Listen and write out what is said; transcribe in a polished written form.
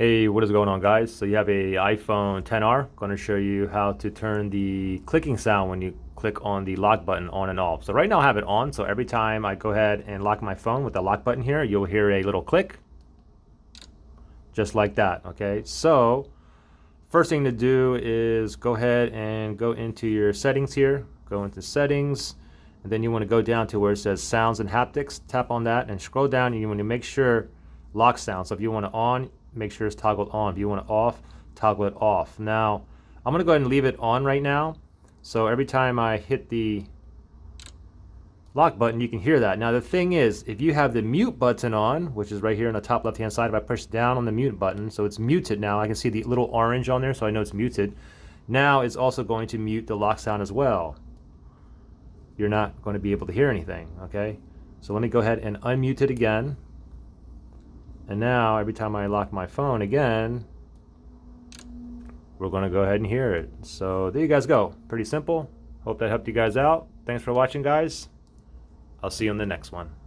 Hey, what is going on, guys? So you have a iPhone 10R. Going to show you how to turn the clicking sound when you click on the lock button on and off. So right now I have it on, so every time I go ahead and lock my phone with the lock button here, you'll hear a little click, just like that, okay? So first thing to do is go ahead and go into your settings here, go into settings, and then you want to go down to where it says sounds and haptics, tap on that and scroll down, and you want to make sure lock sound. So if you want it on, make sure it's toggled on. If you want it off, toggle it off. Now, I'm gonna go ahead and leave it on right now. So every time I hit the lock button, you can hear that. Now the thing is, if you have the mute button on, which is right here on the top left hand side, if I push down on the mute button, so it's muted now, I can see the little orange on there, so I know it's muted. Now it's also going to mute the lock sound as well. You're not going to be able to hear anything, okay? So let me go ahead and unmute it again. And now, every time I lock my phone again, we're going to go ahead and hear it. So there you guys go. Pretty simple. Hope that helped you guys out. Thanks for watching, guys. I'll see you on the next one.